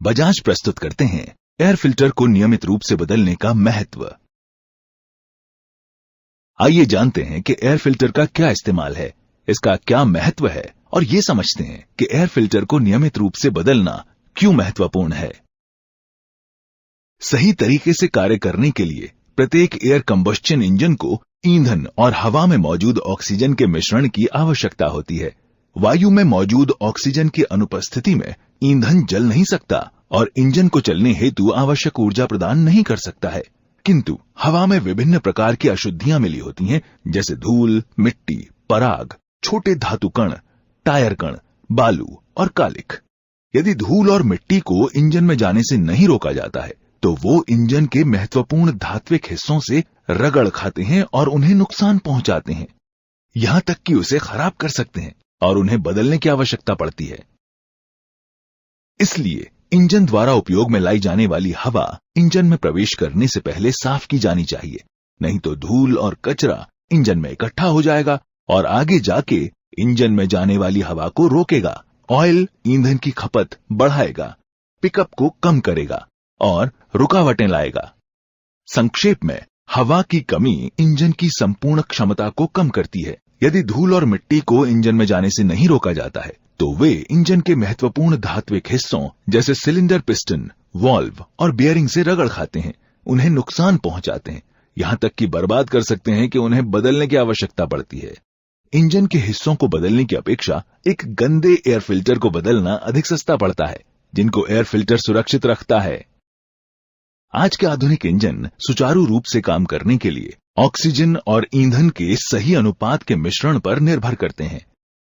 बजाज प्रस्तुत करते हैं एयर फिल्टर को नियमित रूप से बदलने का महत्व। आइए जानते हैं कि एयर फिल्टर का क्या इस्तेमाल है, इसका क्या महत्व है और ये समझते हैं कि एयर फिल्टर को नियमित रूप से बदलना क्यों महत्वपूर्ण है। सही तरीके से कार्य करने के लिए प्रत्येक एयर कंबस्शन इंजन को ईंधन और हवा में मौजूद ऑक्सीजन के मिश्रण की आवश्यकता होती है। वायु में मौजूद ऑक्सीजन की अनुपस्थिति में ईंधन जल नहीं सकता और इंजन को चलने हेतु आवश्यक ऊर्जा प्रदान नहीं कर सकता है। किंतु हवा में विभिन्न प्रकार की अशुद्धियां मिली होती हैं, जैसे धूल, मिट्टी, पराग, छोटे धातु कण, टायर कण, बालू और कालिख। यदि धूल और मिट्टी को इंजन में जाने से नहीं रोका जाता है तो वो इंजन के महत्वपूर्ण धात्विक हिस्सों से रगड़ खाते हैं और उन्हें नुकसान पहुंचाते हैं, यहां तक कि उसे खराब कर सकते हैं और उन्हें बदलने की आवश्यकता पड़ती है। इसलिए इंजन द्वारा उपयोग में लाई जाने वाली हवा इंजन में प्रवेश करने से पहले साफ की जानी चाहिए, नहीं तो धूल और कचरा इंजन में इकट्ठा हो जाएगा और आगे जाके इंजन में जाने वाली हवा को रोकेगा, ऑयल ईंधन की खपत बढ़ाएगा, पिकअप को कम करेगा और रुकावटें लाएगा। संक्षेप में, हवा की कमी इंजन की संपूर्ण क्षमता को कम करती है। यदि धूल और मिट्टी को इंजन में जाने से नहीं रोका जाता है तो वे इंजन के महत्वपूर्ण धात्विक हिस्सों जैसे सिलेंडर, पिस्टन, वाल्व और बियरिंग से रगड़ खाते हैं, उन्हें नुकसान पहुंचाते हैं, यहां तक कि बर्बाद कर सकते हैं कि उन्हें बदलने की आवश्यकता पड़ती है। इंजन के हिस्सों को बदलने की अपेक्षा एक गंदे एयर फिल्टर को बदलना अधिक सस्ता पड़ता है, जिनको एयर फिल्टर सुरक्षित रखता है। आज के आधुनिक इंजन सुचारू रूप से काम करने के लिए ऑक्सीजन और ईंधन के सही अनुपात के मिश्रण पर निर्भर करते हैं।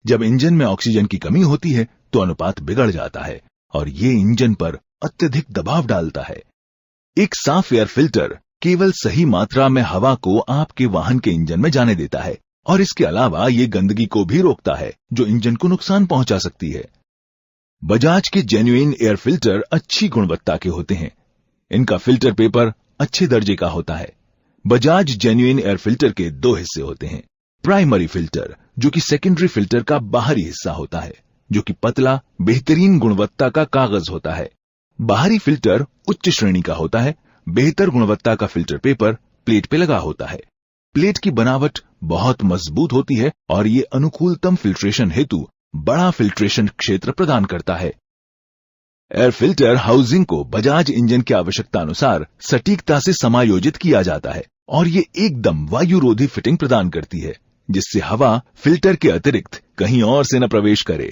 जब इंजन में ऑक्सीजन की कमी होती है तो अनुपात बिगड़ जाता है और ये इंजन पर अत्यधिक दबाव डालता है। एक साफ एयर फिल्टर केवल सही मात्रा में हवा को आपके वाहन के इंजन में जाने देता है और इसके अलावा ये गंदगी को भी रोकता है जो इंजन को नुकसान पहुंचा सकती है। बजाज के जेन्युइन एयर फिल्टर अच्छी गुणवत्ता के होते हैं। इनका फिल्टर पेपर अच्छे दर्जे का होता है। बजाज जेन्युइन एयर फिल्टर के दो हिस्से होते हैं। प्राइमरी फिल्टर, जो कि सेकेंडरी फिल्टर का बाहरी हिस्सा होता है, जो कि पतला बेहतरीन गुणवत्ता का कागज होता है। बाहरी फिल्टर उच्च श्रेणी का होता है। बेहतर गुणवत्ता का फिल्टर पेपर प्लेट पे लगा होता है। प्लेट की बनावट बहुत मजबूत होती है और ये अनुकूलतम फिल्ट्रेशन हेतु बड़ा फिल्ट्रेशन क्षेत्र प्रदान करता है। एयर फिल्टर हाउसिंग को बजाज इंजन की आवश्यकता अनुसार सटीकता से समायोजित किया जाता है और ये एकदम वायुरोधी फिटिंग प्रदान करती है, जिससे हवा फिल्टर के अतिरिक्त कहीं और से न प्रवेश करे।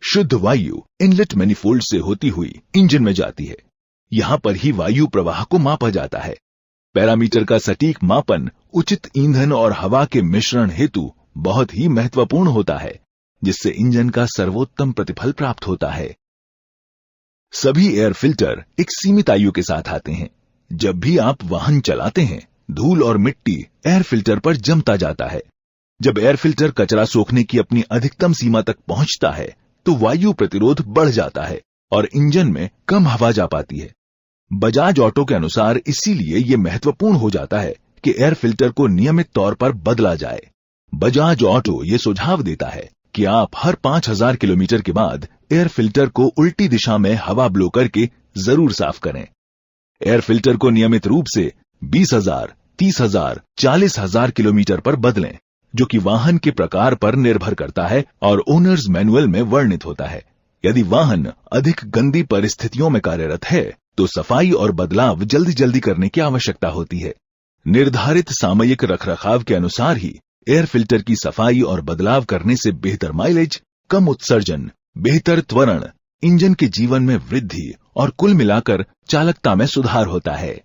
शुद्ध वायु इनलेट मैनिफोल्ड से होती हुई इंजन में जाती है। यहां पर ही वायु प्रवाह को मापा जाता है। पैरामीटर का सटीक मापन उचित ईंधन और हवा के मिश्रण हेतु बहुत ही महत्वपूर्ण होता है, जिससे इंजन का सर्वोत्तम प्रतिफल प्राप्त होता है। सभी एयर फिल्टर एक सीमित आयु के साथ आते हैं। जब भी आप वाहन चलाते हैं, धूल और मिट्टी एयर फिल्टर पर जमता जाता है। जब एयर फिल्टर कचरा सोखने की अपनी अधिकतम सीमा तक पहुंचता है तो वायु प्रतिरोध बढ़ जाता है और इंजन में कम हवा जा पाती है। बजाज ऑटो के अनुसार इसीलिए ये महत्वपूर्ण हो जाता है कि एयर फिल्टर को नियमित तौर पर बदला जाए। बजाज ऑटो ये सुझाव देता है कि आप हर 5000 किलोमीटर के बाद एयर फिल्टर को उल्टी दिशा में हवा ब्लो करके जरूर साफ करें। एयर फिल्टर को नियमित रूप से 20,000, 30,000, 40,000 किलोमीटर पर बदलें, जो कि वाहन के प्रकार पर निर्भर करता है और ओनर्स मैनुअल में वर्णित होता है। यदि वाहन अधिक गंदी परिस्थितियों में कार्यरत है तो सफाई और बदलाव जल्दी जल्दी करने की आवश्यकता होती है। निर्धारित सामयिक रखरखाव के अनुसार ही एयर फिल्टर की सफाई और बदलाव करने से बेहतर माइलेज, कम उत्सर्जन, बेहतर त्वरण, इंजन के जीवन में वृद्धि और कुल मिलाकर चालकता में सुधार होता है।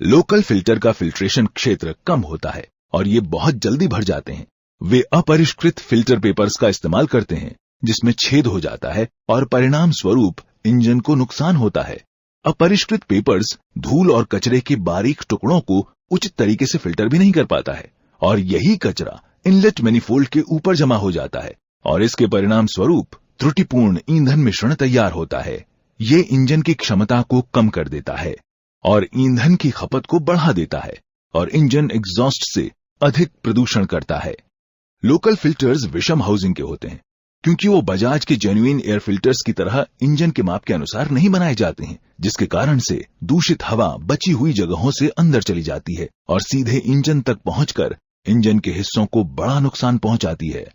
लोकल फिल्टर का फिल्ट्रेशन क्षेत्र कम होता है और ये बहुत जल्दी भर जाते हैं। वे अपरिष्कृत फिल्टर पेपर्स का इस्तेमाल करते हैं, जिसमें छेद हो जाता है और परिणाम स्वरूप इंजन को नुकसान होता है। अपरिष्कृत पेपर्स धूल और कचरे के बारीक टुकड़ों को उचित तरीके से फिल्टर भी नहीं कर पाता है और यही कचरा इनलेट मैनिफोल्ड के ऊपर जमा हो जाता है और इसके परिणाम स्वरूप त्रुटिपूर्ण ईंधन मिश्रण तैयार होता है। ये इंजन की क्षमता को कम कर देता है और ईंधन की खपत को बढ़ा देता है और इंजन एग्जॉस्ट से अधिक प्रदूषण करता है। लोकल फिल्टर्स विषम हाउसिंग के होते हैं। क्योंकि वो बजाज के जेन्युइन एयर फिल्टर्स की तरह इंजन के माप के अनुसार नहीं बनाए जाते हैं, जिसके कारण से दूषित हवा बची हुई जगहों से अंदर चली जाती है और सीधे इंजन तक पहुंचकर इंजन के हिस्सों को बड़ा नुकसान पहुंचाती है।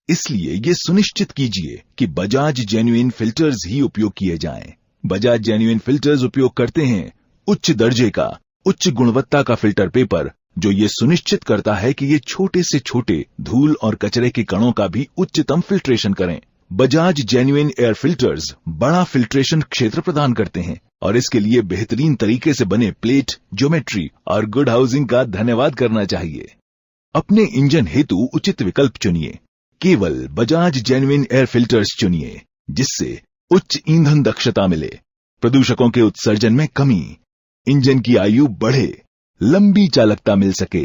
इसलिए ये सुनिश्चित कीजिए कि बजाज जेन्युइन फिल्टर्स ही उपयोग किए जाएं। बजाज जेन्युइन फिल्टर्स उपयोग करते हैं उच्च दर्जे का, उच्च गुणवत्ता का फिल्टर पेपर, जो ये सुनिश्चित करता है कि ये छोटे से छोटे धूल और कचरे के कणों का भी उच्चतम फिल्ट्रेशन करें। बजाज जेन्युइन एयर फिल्टर्स बड़ा फिल्ट्रेशन क्षेत्र प्रदान करते हैं और इसके लिए बेहतरीन तरीके से बने प्लेट, ज्योमेट्री और गुड हाउसिंग का धन्यवाद करना चाहिए। अपने इंजन हेतु उचित विकल्प चुनिए। केवल बजाज जेन्युइन एयर फिल्टर्स चुनिए, जिससे उच्च ईंधन दक्षता मिले, प्रदूषकों के उत्सर्जन में कमी, इंजन की आयु बढ़े, लंबी चालकता मिल सके।